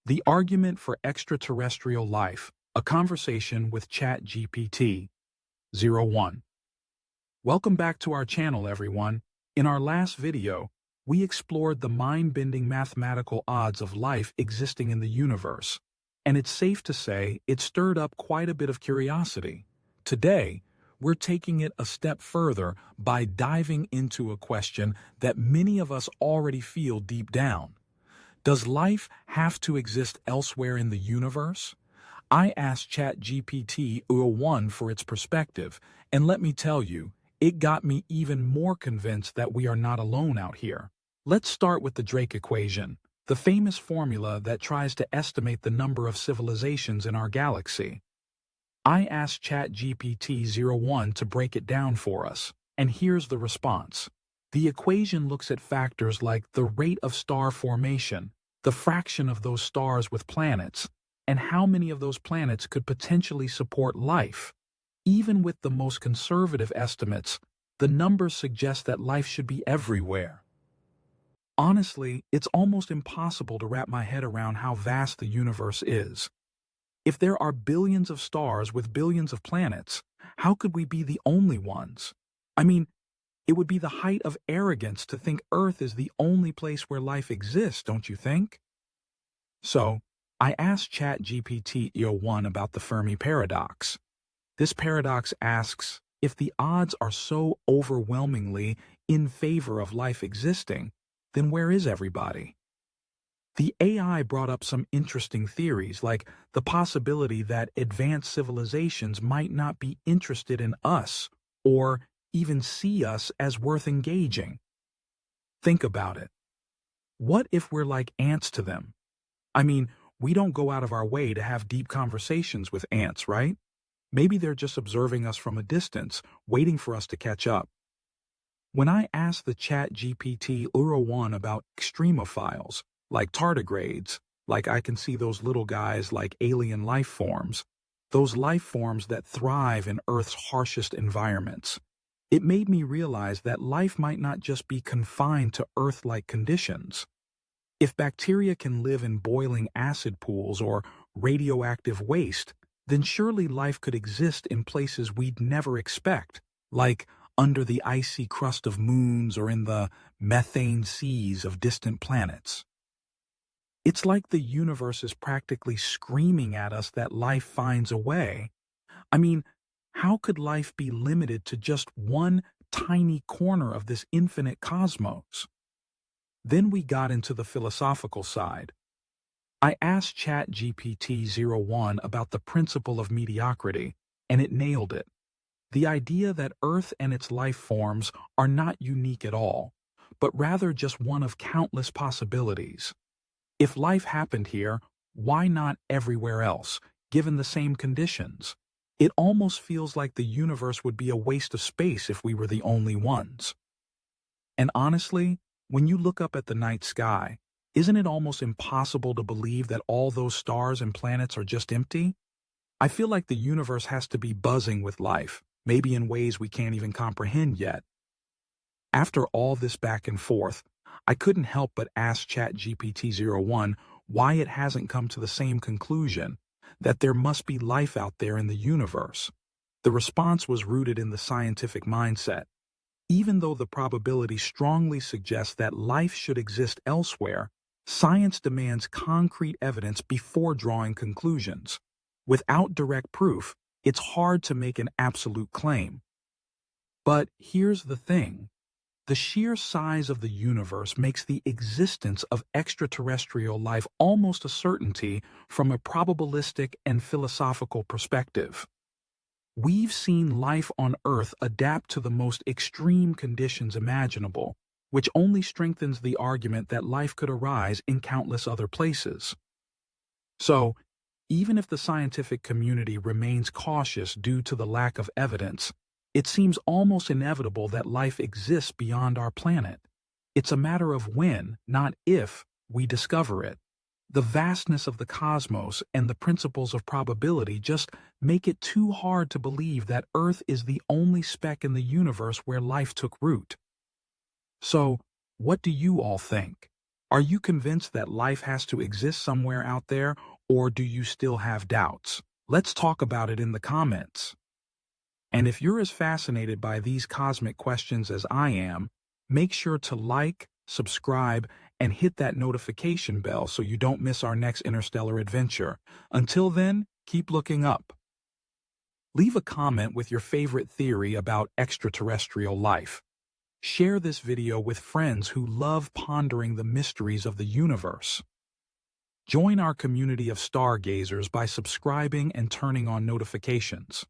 The Argument for Extraterrestrial Life, a Conversation with Chat GPT. 01. Welcome back to our channel, everyone. In our last video, we explored the mind-bending mathematical odds of life existing in the universe, and it's safe to say it stirred up quite a bit of curiosity. Today, we're taking it a step further by diving into a question that many of us already feel deep down. Does life have to exist elsewhere in the universe? I asked Chat GPT 01 for its perspective, and let me tell you, it got me even more convinced that we are not alone out here. Let's start with the Drake equation, the famous formula that tries to estimate the number of civilizations in our galaxy. I asked Chat GPT 01 to break it down for us, and here's the response. The equation looks at factors like the rate of star formation, the fraction of those stars with planets, and how many of those planets could potentially support life. Even with the most conservative estimates, the numbers suggest that life should be everywhere. Honestly, it's almost impossible to wrap my head around how vast the universe is. If there are billions of stars with billions of planets, how could we be the only ones? I mean, it would be the height of arrogance to think Earth is the only place where life exists, don't you think? So, I asked Chat GPT 01 about the Fermi Paradox. This paradox asks, if the odds are so overwhelmingly in favor of life existing, then where is everybody? The AI brought up some interesting theories, like the possibility that advanced civilizations might not be interested in us, or even see us as worth engaging. Think about it. What if we're like ants to them? I mean, we don't go out of our way to have deep conversations with ants, right? Maybe they're just observing us from a distance, waiting for us to catch up. When I asked the Chat GPT 01 about extremophiles, like tardigrades, like I can see those little guys like alien life forms, those life forms that thrive in Earth's harshest environments, it made me realize that life might not just be confined to Earth-like conditions. If bacteria can live in boiling acid pools or radioactive waste, then surely life could exist in places we'd never expect, like under the icy crust of moons or in the methane seas of distant planets. It's like the universe is practically screaming at us that life finds a way. I mean, how could life be limited to just one tiny corner of this infinite cosmos? Then we got into the philosophical side. I asked Chat GPT 01 about the principle of mediocrity, and it nailed it. The idea that Earth and its life forms are not unique at all, but rather just one of countless possibilities. If life happened here, why not everywhere else, given the same conditions? It almost feels like the universe would be a waste of space if we were the only ones. And honestly, when you look up at the night sky, isn't it almost impossible to believe that all those stars and planets are just empty? I feel like the universe has to be buzzing with life, maybe in ways we can't even comprehend yet. After all this back and forth, I couldn't help but ask Chat GPT 01 why it hasn't come to the same conclusion, that there must be life out there in the universe. The response was rooted in the scientific mindset. Even though the probability strongly suggests that life should exist elsewhere, science demands concrete evidence before drawing conclusions. Without direct proof, it's hard to make an absolute claim. But here's the thing. The sheer size of the universe makes the existence of extraterrestrial life almost a certainty from a probabilistic and philosophical perspective. We've seen life on Earth adapt to the most extreme conditions imaginable, which only strengthens the argument that life could arise in countless other places. So, even if the scientific community remains cautious due to the lack of evidence, it seems almost inevitable that life exists beyond our planet. It's a matter of when, not if, we discover it. The vastness of the cosmos and the principles of probability just make it too hard to believe that Earth is the only speck in the universe where life took root. So, what do you all think? Are you convinced that life has to exist somewhere out there, or do you still have doubts? Let's talk about it in the comments. And if you're as fascinated by these cosmic questions as I am, make sure to like, subscribe, and hit that notification bell so you don't miss our next interstellar adventure. Until then, keep looking up. Leave a comment with your favorite theory about extraterrestrial life. Share this video with friends who love pondering the mysteries of the universe. Join our community of stargazers by subscribing and turning on notifications.